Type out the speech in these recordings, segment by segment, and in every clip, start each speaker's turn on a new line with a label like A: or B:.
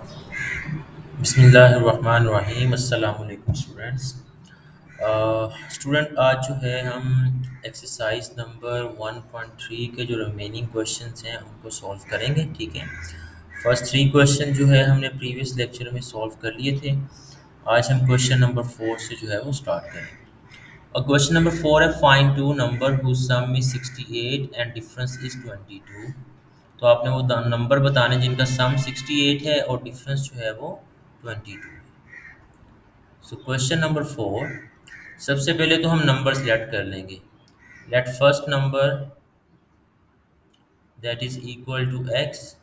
A: बिस्मिल्लाहिर्रहमानिर्रहीम अस्सलाम वालेकुम स्टूडेंट्स। स्टूडेंट आज जो है हम एक्सरसाइज नंबर 1.3 के जो रिमेनिंग क्वेश्चंस हैं उनको सॉल्व करेंगे। ठीक है, फर्स्ट थ्री क्वेश्चन जो है हमने प्रीवियस लेक्चर में सॉल्व कर लिए थे। आज हम क्वेश्चन नंबर 4 से जो है वो स्टार्ट करेंगे। और क्वेश्चन नंबर 4 है, find two number whose sum is 68 and difference is 22। तो आपने वो नंबर बताने जिनका सम 68 है और डिफरेंस जो है वो 22 है। सो क्वेश्चन नंबर 4, सबसे पहले तो हम नंबर सिलेक्ट कर लेंगे। Let first number that is equal to X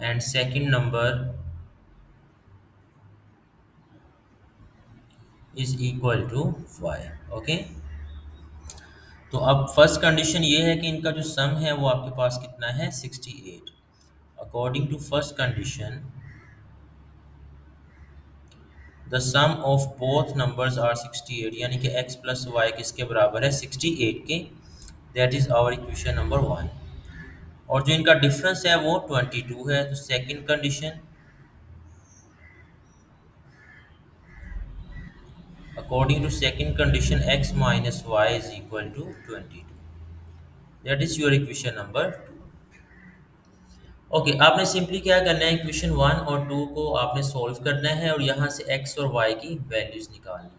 A: and second number is equal to Y. Okay, तो अब फर्स्ट कंडीशन ये है कि इनका जो सम है वो आपके पास कितना है, 68। According to first condition the sum of both numbers are 68, यानी कि x प्लस वाई किसके बराबर है, 68 के। That is our equation number 1। और जो इनका डिफरेंस है वो 22 है। तो second condition, according to second condition x minus Y is equal to 22। That is your equation number 2। Okay, आपने सिंपली क्या करना है, इक्वेशन 1 और 2 को आपने सॉल्व करना है और यहाँ से x और y की वैल्यूज निकालनी है।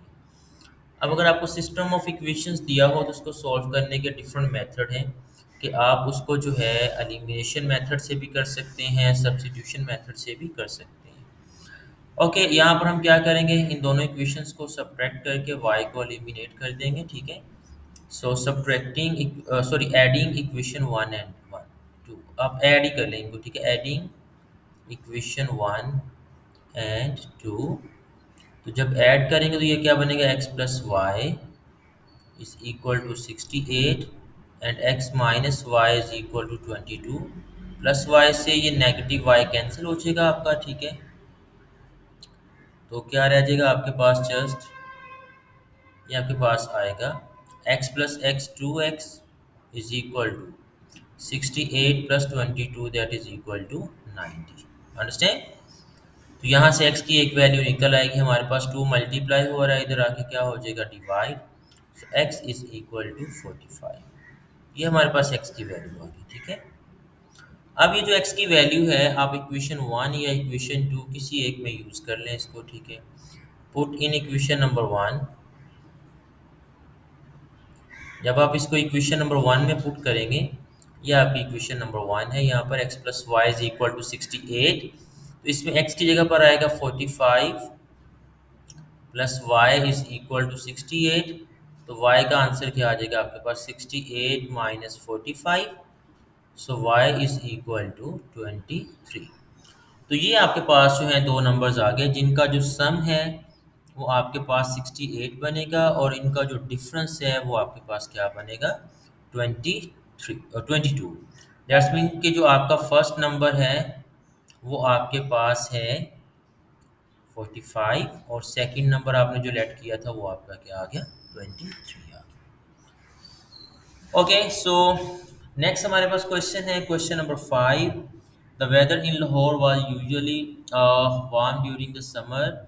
A: अब अगर आपको सिस्टम ऑफ इक्वेशंस दिया हो तो उसको सॉल्व करने के डिफरेंट मेथड हैं कि आप उसको जो है एलिमिनेशन मेथड से भी कर सकते हैं, सब्स्टिट्यूशन मेथड से भी कर सकते हैं। ओके, यहाँ पर हम क्या करेंगे, इन दोनों इक्वेशंस को सब्ट्रैक्ट करके y को एलिमिनेट कर देंगे। ठीक है, so subtracting sorry adding equation 1 and 1 2, आप ऐड ही कर लेंगे। ठीक है, एडिंग इक्वेशन 1 एंड 2, तो जब ऐड करेंगे तो ये क्या बनेगा, x plus Y is equal to 68 and x minus Y is equal to 22। Plus Y से ये नेगेटिव y कैंसिल हो जाएगा आपका। ठीक है, तो क्या रह जाएगा आपके पास, जस्ट ये आपके पास आएगा x plus X 2x is equal to 68 plus 22 that is equal to 90। Understand? तो यहाँ से x की एक वैल्यू निकल आएगी, हमारे पास 2 मल्टीप्लाई हो रहा है, इधर आके क्या हो जाएगा, divide. So x is equal to 45। ये हमारे पास x की वैल्यू आ गई। ठीक है, अब ये जो x की वैल्यू है आप इक्वेशन 1 या इक्वेशन 2 किसी एक में यूज कर लें इसको। ठीक है, पुट इन इक्वेशन नंबर 1। जब आप इसको इक्वेशन नंबर 1 में पुट करेंगे, ये आपकी इक्वेशन नंबर 1 है। यहाँ पर x plus Y is equal to 68, तो इसमें x की जगह पर आएगा 45 plus Y is equal to 68। तो y का आंसर क्या आ जाएगा आपके पास, 68 minus 45। So y is equal to 23। तो ये आपके पास जो है दो नंबर्स आ गए जिनका जो सम है वो आपके पास 68 बनेगा और इनका जो डिफरेंस है वो आपके पास क्या बनेगा, 23 और 22। दैट्स मीन कि जो आपका फर्स्ट नंबर है वो आपके पास है 45 और सेकंड नंबर आपने जो लेट किया था वो आपका क्या आ गया, 23 आ गया। ओके, सो नेक्स्ट हमारे पास क्वेश्चन है, question number 5। The weather in Lahore was usually warm during the summer.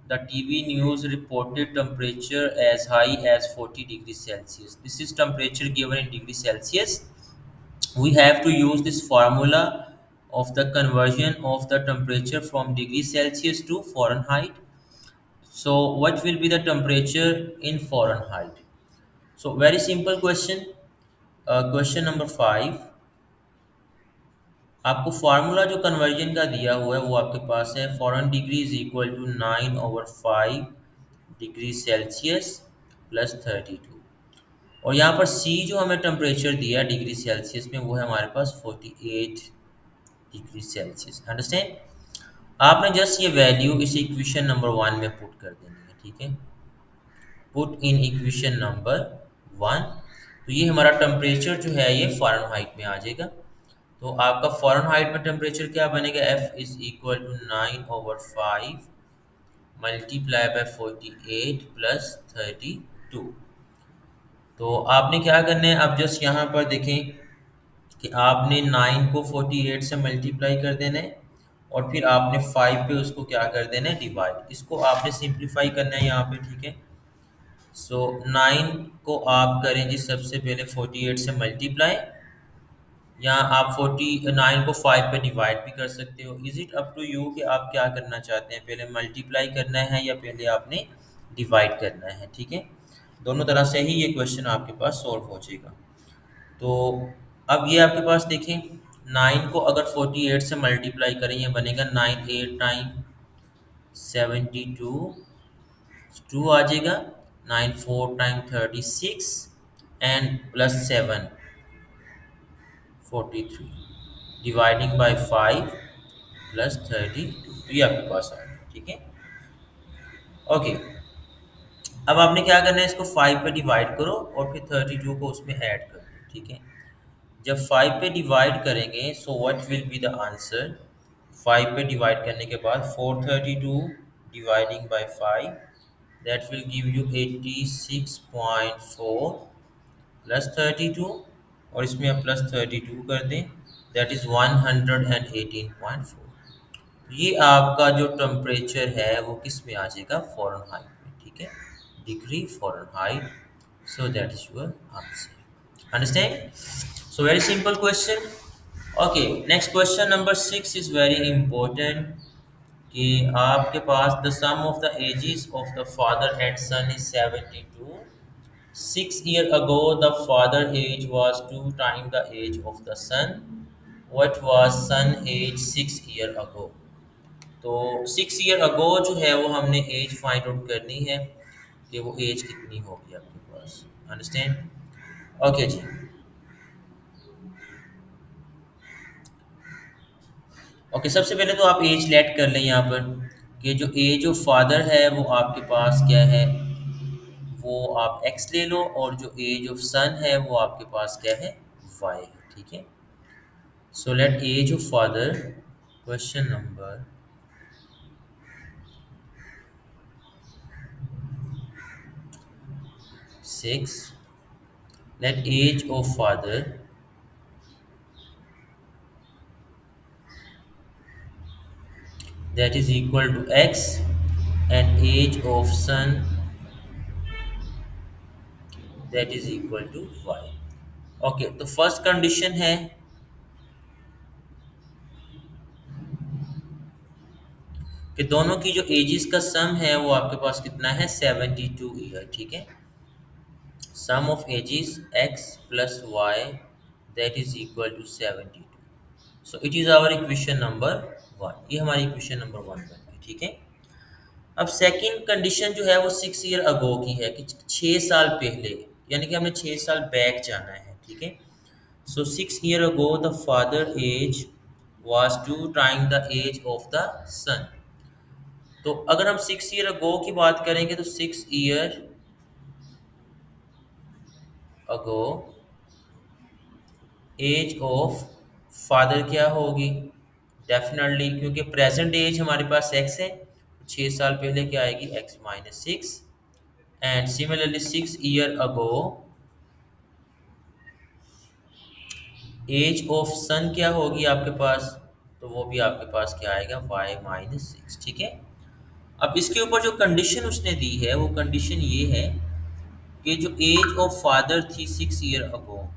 A: The TV news reported temperature as high as 40 degrees Celsius. This is temperature given in degree Celsius. We have to use this formula of the conversion of the temperature from degree Celsius to Fahrenheit. So what will be the temperature in Fahrenheit? So very simple question. Question number 5, आपको formula जो conversion का दिया हुआ है वो आपके पास है, Fahrenheit degree is equal to 9/5 degree Celsius plus 32। और यहाँ पर सी जो हमें टेम्परेचर दिया है डिग्री सेल्सियस में वो है हमारे पास 48 डिग्री सेल्सियस। अंडरस्टैंड? आपने जस्ट ये वैल्यू इस इक्वेशन नंबर 1 में पुट कर देनी है। ठीक है, पुट इन इक्वेशन नंबर 1। तो ये हमारा टेम्परेचर जो है ये फ़ारेनहाइट में आ जाएगा। तो आपका फ़ारेनहाइट में टेम्परेचर क्या बनेगा, F is equal to 9/5 multiply by 48 plus 32। तो आपने क्या करना है, अब जस्ट यहाँ पर देखें कि आपने 9 को 48 से मल्टीप्लाई कर देना है और फिर आपने 5 पे उसको क्या कर देना है, डिवाइड। इसको आपने सिंप्लीफाई करना है यहाँ पे, ठीक है। सो 9 को आप करें जी सबसे पहले 48 से मल्टीप्लाई, या आप 49 को 5 पे डिवाइड भी कर सकते हो। Is it up to you कि आप क्या करना चाहते हैं, पहले मल्टीप्लाई करना है या पहले आपने डिवाइड करना है, ठीक है। दोनों तरह से ही ये क्वेश्चन आपके पास सॉल्व हो जाएगा। तो अब ये आपके पास देखें, 9 को अगर 48 से मल्टीप्लाई करें, ये बनेगा 9 8 टाइम 72, 2 आ जाएगा, 9 4 time 36 and plus 7 43, dividing by 5 plus 32, तो ये आपके पास आ गया, ठीक है। ओके, अब आपने क्या करना है, इसको 5 पे डिवाइड करो और फिर 32 को उसमें ऐड कर दो, ठीक है। जब 5 पे डिवाइड करेंगे, so what will be the answer. 5 पे डिवाइड करने के बाद 432 dividing by 5, that will give you 86.4 plus 32, और इसमें आप प्लस 32 कर दें, दैट इज़ 118.4। ये आपका जो टेम्परेचर है वो किस में आ जाएगा, फ़ारेनहाइट में, ठीक है, degree Fahrenheit. So that is your answer, understand. So very simple question. Okay, next question number 6 is very important, कि आपके पास the sum of the ages of the father and son is 72। 6 years ago the father age was 2 times the age of the son. What was son age 6 years ago? तो 6 years ago जो है वो हमने as find out करनी है, कि वो as कितनी होगी आपके पास, अंडरस्टैंड। ओके जी। ओके, सबसे पहले तो आप एज लेट कर लें यहाँ पर, कि जो एज ऑफ फादर है वो आपके पास क्या है, वो आप एक्स ले लो, और जो एज ऑफ सन है वो आपके पास क्या है, वाई है, ठीक है। So let age of father, question number 6, let age of father that is equal to x and age of son that is equal to y। Okay, तो फर्स्ट कंडीशन है कि दोनों की जो एजेस का सम है वो आपके पास कितना है, 72 ईयर, ठीक है। Sum of ages x plus y that is equal to 72। So it is our equation number 1, ये हमारी इक्वेशन नंबर 1 बन गई, ठीक है। अब सेकंड कंडीशन जो है वो 6 years अगो की है, कि 6 साल पहले, यानी कि हमें 6 साल बैक जाना है, ठीक है। So 6 years ago the father age was 2 times the age of the son. तो अगर हम 6 years अगो की बात करेंगे, तो 6 years ago age of father क्या होगी, डेफिनेटली, क्योंकि प्रेजेंट एज हमारे पास एक्स है, 6 साल पहले क्या आएगी, x-6। And similarly 6 years ago age of son क्या होगी आपके पास, तो वो भी आपके पास क्या आएगा, y-6, ठीक है। अब इसके ऊपर जो कंडीशन उसने दी है वो कंडीशन ये है, कि जो एज ऑफ फादर थी 6 years अगो,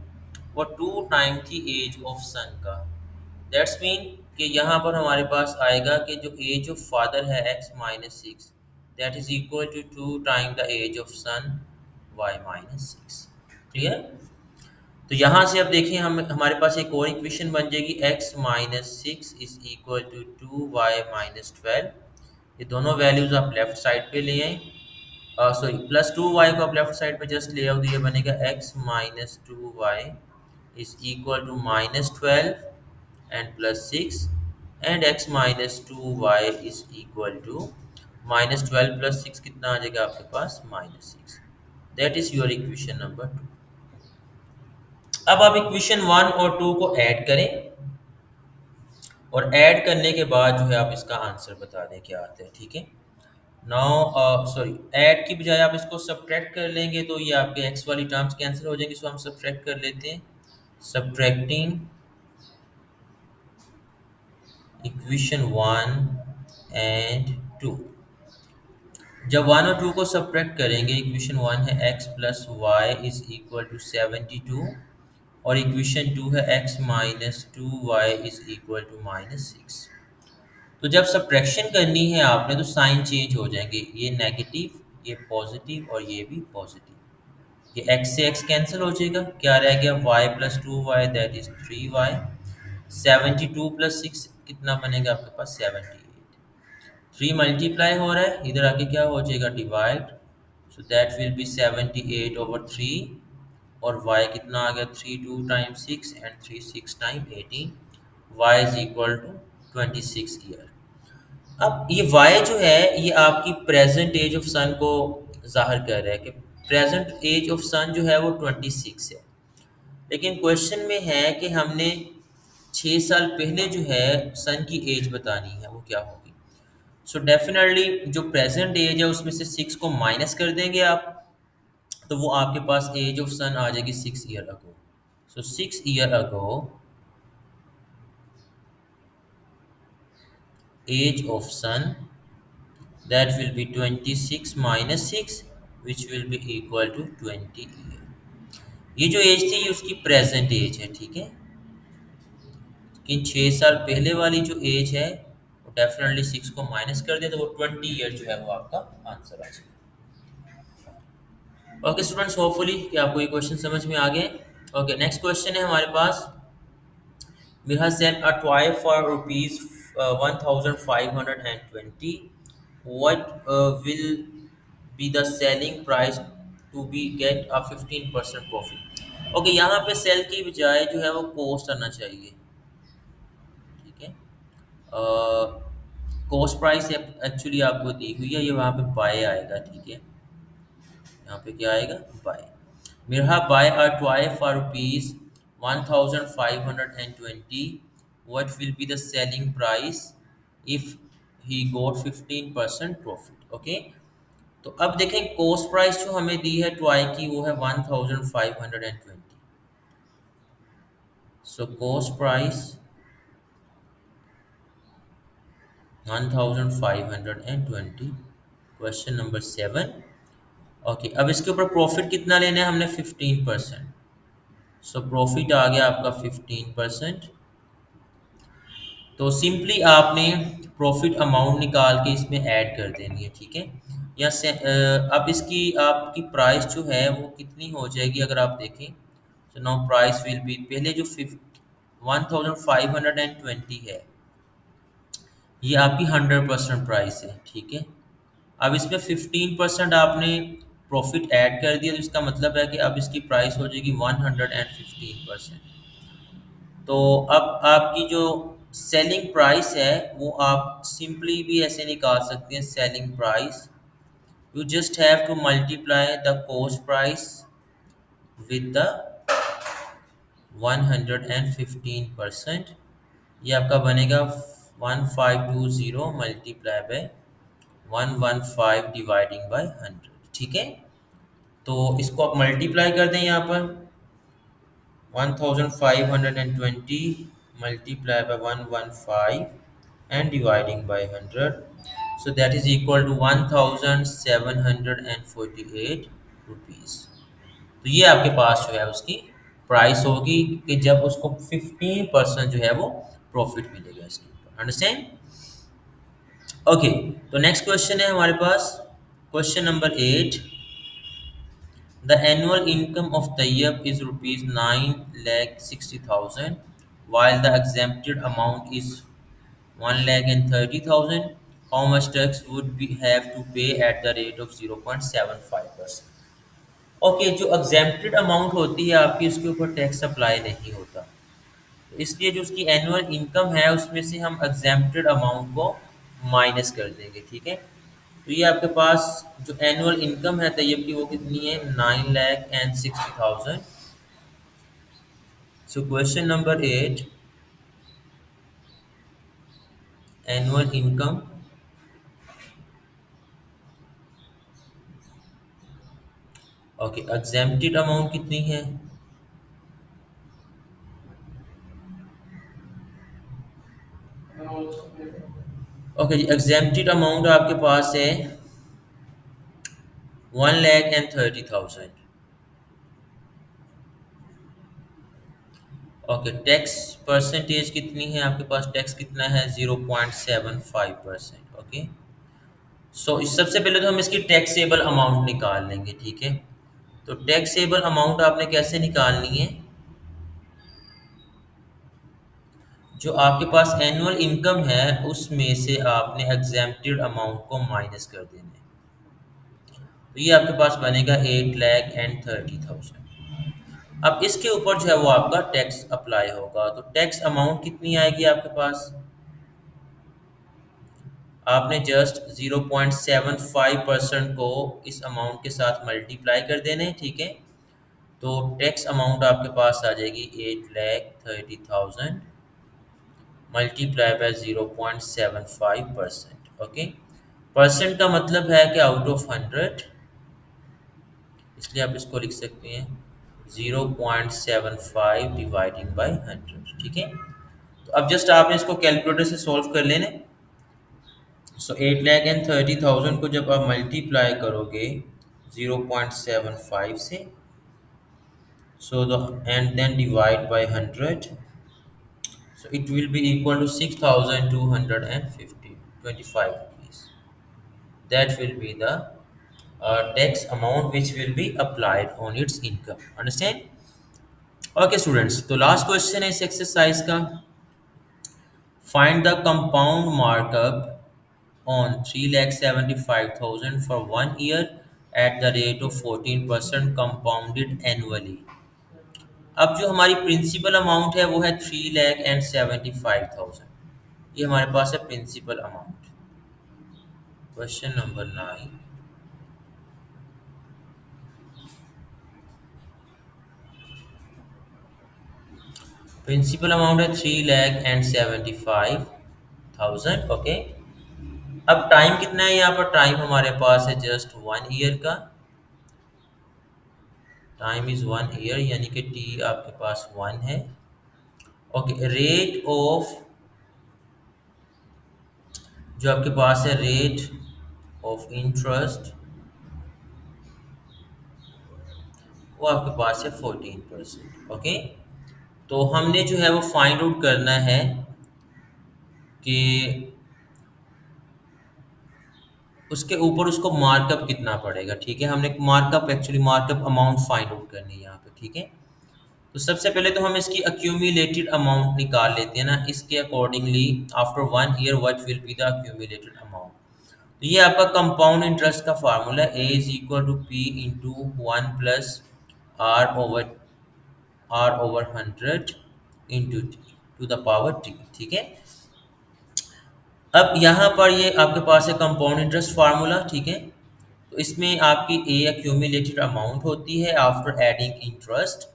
A: वो 2 टाइम थी एज ऑफ सन का। दैट्स मीन कि यहाँ पर हमारे पास आएगा कि जो एज ऑफ फादर है x-6, that is equal to 2 time the age of son y-6। Clear. तो यहाँ से अब देखिए, हम हमारे पास एक और इक्वेशन बन जाएगी, x-6 is equal to 2y-12। ये दोनों वैल्यूज आप लेफ्ट साइड पे ले आए, सॉरी प्लस 2y को आप लेफ्ट साइड पे जस्ट ले आओ, तो ये बनेगा x-2y is equal to -12 and plus 6, and x-2y is equal to -12 plus 6 कितना आ जाएगा आपके पास, -6। That is your equation number 2। अब आप इक्वेशन 1 और 2 को ऐड करें, और ऐड करने के बाद जो है आप इसका आंसर बता दें क्या आता है, ठीक है। नाउ सॉरी, ऐड की बजाय आप इसको सब्ट्रैक्ट कर लेंगे, तो ये आपके एक्स वाली टर्म्स कैंसिल हो जाएंगी, सो हम सब्ट्रैक्ट कर लेते हैं। Subtracting equation one and two. जब वन और टू को सब्ट्रैक्ट करेंगे, इक्वेशन वन है X plus Y is equal to 72 और इक्वेशन टू है X minus two Y is equal to -6। तो जब सब्ट्रैक्शन करनी है आपने तो साइन चेंज हो जाएंगे, ये नेगेटिव, ये पॉजिटिव और ये भी पॉजिटिव। ये x से x कैंसिल हो जाएगा, क्या रह गया y plus two Y that is 3y। 72 plus 6 कितना बनेगा आपके पास 78। 3 मल्टीप्लाई हो रहा है, इधर आके क्या हो जाएगा divide, so that will be 78/3। और y कितना आ गया 3 2 टाइम 6 एंड 3 6 time 18, y is equal to 26 year. अब ये y जो है ये आपकी प्रेजेंट एज ऑफ सन को जाहिर कर रहा है कि प्रेजेंट एज ऑफ सन जो है वो 26 है। लेकिन क्वेश्चन में है कि हमने 6 साल पहले जो है सन की एज बतानी है, वो क्या होगी। सो डेफिनेटली जो प्रेजेंट एज है उसमें से 6 को माइनस कर देंगे आप, तो वो आपके पास एज ऑफ सन आ जाएगी 6 year ago. So 6 year ago age of son that will be 26 minus 6 which will be equal to 20 year. ये जो एज थी ये उसकी प्रेजेंट एज है, ठीक है। लेकिन 6 साल पहले वाली जो एज है वो डेफिनेटली 6 को माइनस कर दे तो वो 20 ईयर जो है वो आपका आंसर आ जाएगा। ओके स्टूडेंट्स, होपफुली कि आपको ये क्वेश्चन समझ में आ गए। ओके, नेक्स्ट क्वेश्चन है हमारे पास। Mirha sent a toy for rupees 1520. What will be the selling price to be get a 15% profit? Okay, यहाँ पे सेल की बजाय जो है वो कॉस्ट आना चाहिए, ठीक है। कॉस्ट प्राइस एक्चुअली आपको दी हुई है, ये वहाँ पे बाय आएगा, ठीक है। यहाँ पे क्या आएगा buy. Mirha buy a toy for rupees 1520, what will be the selling price if he got 15% profit। Okay, तो अब देखें कॉस्ट प्राइस जो हमें दी है टॉय की वो है 1520। So cost price 1520। Question number 7। Okay, अब इसके ऊपर प्रॉफिट कितना लेना है हमने 15%। सो प्रॉफिट आ गया आपका 15%। तो सिंपली आपने प्रॉफिट अमाउंट निकाल के इसमें ऐड कर देनी है, ठीक है। या से अब इसकी आपकी प्राइस जो है वो कितनी हो जाएगी अगर आप देखें, तो नो प्राइस विल बी, पहले जो 1520 है ये आपकी 100% प्राइस है, ठीक है। अब इसमें 15% आपने प्रॉफिट ऐड कर दिया तो इसका मतलब है कि अब इसकी प्राइस हो जाएगी 115%। तो अब आपकी जो सेलिंग प्राइस है वो आप सिंपली भी ऐसे निकाल सकते हैं, selling price you just have to multiply the cost price with the 115%। ये आपका बनेगा 1520 मल्टीप्लाई बाय 115 डिवाइडिंग बाय 100, ठीक है। तो इसको आप मल्टीप्लाई कर दें यहाँ पर 1520 multiplied by 115 and dividing by 100, so that is equal to 1748 rupees. तो ये आपके पास जो है उसकी प्राइस होगी कि जब उसको 15% जो है वो प्रॉफिट मिलेगा इसके ऊपर। अंडरस्टैंड? ओके, तो नेक्स्ट क्वेश्चन है हमारे पास, question number 8। The annual income of Tayyab is rupees 9,60,000, while the exempted amount is 1,30,000. How much tax would we have to pay at the rate of 0.75%? Okay, जो exempted amount होती है आपकी उसके ऊपर tax apply नहीं होता, तो इसलिए जो उसकी एनुअल इनकम है उसमें से हम एग्जेम्प्टेड अमाउंट को माइनस कर देंगे, ठीक है। तो ये आपके पास जो एनुअल इनकम है तैयब की वो कितनी है 9,60,000। So question number 8, annual income okay, exempted amount कितनी है ओके जी, एग्जेम्प्टेड अमाउंट आपके पास है 1,30,000। ओके, टैक्स परसेंटेज कितनी है आपके पास? टैक्स कितना है? 0.75%। ओके, सो इस सबसे पहले तो हम इसकी टैक्सेबल अमाउंट निकाल लेंगे, ठीक है। तो टैक्सेबल अमाउंट आपने कैसे निकालनी है? जो आपके पास एनुअल इनकम है उसमें से आपने एग्जेम्प्टेड अमाउंट को माइनस कर देना है। तो ये आपके पास बनेगा 8,30,000। अब इसके ऊपर जो है वो आपका टैक्स अप्लाई होगा। तो टैक्स अमाउंट कितनी आएगी आपके पास? आपने जस्ट 0.75% को इस अमाउंट के साथ मल्टीप्लाई कर देने हैं, ठीक है। तो टैक्स अमाउंट आपके पास आ जाएगी 8,30,000 मल्टीप्लाई बाय 0.75%। ओके, परसेंट का मतलब है कि आउट ऑफ 100, इसलिए आप इसको लिख सकते हैं 0.75 डिवाइडिंग बाई 100, ठीक है। तो अब जस्ट आपने इसको कैलकुलेटर से सॉल्व कर लेना। सो 8,30,000 को जब आप मल्टीप्लाई करोगे 0.75 से, so the end then divide by 100, so it will be equal to 6,250 rupees. That will be the tax amount which will be applied on its income. Understand? Okay, students. तो last question है इस exercise का. Find the compound markup on 3,75,000 for 1 year at the rate of 14% compounded annually. अब जो हमारी principal amount है वो है 3,75,000। ये हमारे पास है principal amount. Question number 9। Principal amount है 3,75,000। ओके, अब टाइम कितना है यहाँ पर? टाइम हमारे पास है जस्ट 1 ईयर का। टाइम इज 1 ईयर, यानी कि टी आपके पास 1 है। ओके, रेट ऑफ जो आपके पास है रेट ऑफ इंटरेस्ट वो आपके पास है 14%। ओके, तो हमने जो है वो फाइंड आउट करना है कि उसके ऊपर उसको मार्कअप कितना पड़ेगा, ठीक है। हमने markup actually markup amount find out करनी है यहाँ पे, ठीक है। तो सबसे पहले तो हम इसकी अक्यूमुलेटेड अमाउंट निकाल लेते हैं ना, इसके accordingly after 1 year what will be the accumulated amount. तो ये आपका कंपाउंड इंटरेस्ट का फार्मूला है, A is equal to P into 1 plus R over 100 into T to the power T, ठीक है। अब यहाँ पर ये आपके पास है कंपाउंड इंटरेस्ट फार्मूला, ठीक है। तो इसमें आपकी ए एक्यूमुलेटेड अमाउंट होती है आफ्टर एडिंग इंटरेस्ट,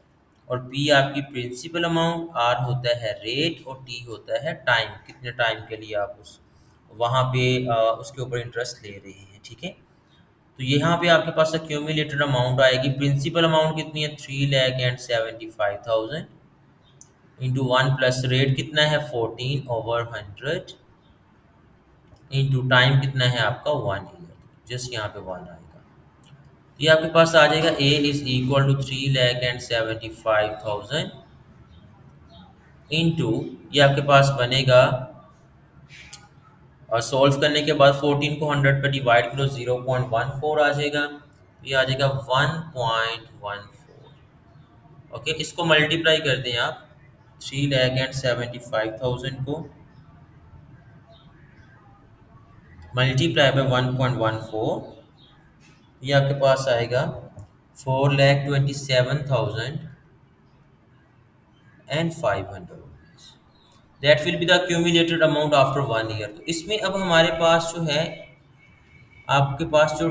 A: और पी आपकी प्रिंसिपल अमाउंट, आर होता है रेट, और टी होता है टाइम, कितने टाइम के लिए आप उस वहाँ पे उसके ऊपर इंटरेस्ट ले रहे हैं, ठीक है। तो यहाँ पे आपके पास एक्यूमुलेटेड अमाउंट आएगी। प्रिंसिपल अमाउंट कितनी है? 3,75,000 इंटू 1 प्लस रेट कितना है? 14/100 इंटू टाइम कितना है आपका? 1 ईयर। जस्ट यहाँ पे 1 आएगा। ये आपके पास आ जाएगा ए इज इक्वल टू 3,75,000 इंटू, ये आपके पास बनेगा, और सॉल्व करने के बाद 14 को 100 पे डिवाइड करो, 0.14 आ जाएगा। ये आ जाएगा 1.14। ओके, इसको मल्टीप्लाई कर दें आप 3,75,000 को मल्टीप्लाई बाय 1.14, ये आपके पास आएगा 4,27,500 rupees। That will be the accumulated amount after 1 year. तो इसमें अब हमारे पास जो है आपके पास जो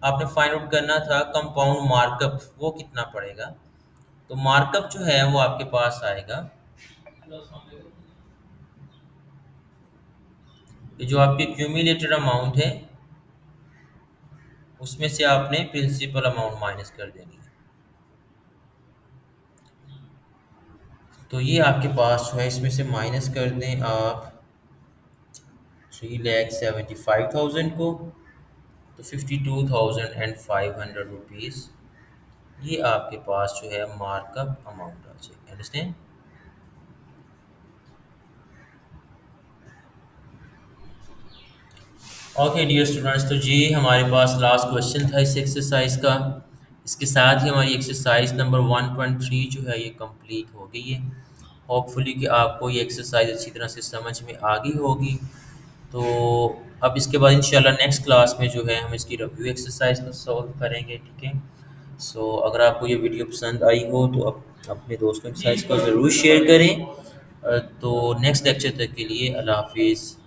A: आपने फाइंड आउट करना था कंपाउंड मार्कअप, वो कितना पड़ेगा। तो मार्कअप जो है वो आपके पास आएगा, ये जो आपकी क्यूमुलेटेड अमाउंट है उसमें से आपने प्रिंसिपल अमाउंट माइनस कर देनी है। तो ये आपके पास जो है इसमें से माइनस कर दें आप 3,75,000 को, तो 52,500 रुपीज़ ये आपके पास जो है मार्कअप अमाउंट आ जाएगा। अंडरस्टैंड? ओके डियर स्टूडेंट्स, तो जी हमारे पास लास्ट क्वेश्चन था इस एक्सरसाइज का। इसके साथ ही हमारी एक्सरसाइज नंबर 1.3 जो है ये कंप्लीट हो गई है। होपफुली कि आपको ये एक्सरसाइज अच्छी तरह से समझ में आ गई होगी। तो अब इसके बाद इंशाल्लाह नेक्स्ट क्लास में जो है हम इसकी रिव्यू एक्सरसाइज को सॉल्व करेंगे, ठीक है। सो अगर आपको ये वीडियो पसंद आई हो तो अपने दोस्तों के साथ इसको ज़रूर शेयर करें। तो नेक्स्ट लेक्चर तक के लिए अल्लाह हाफिज़।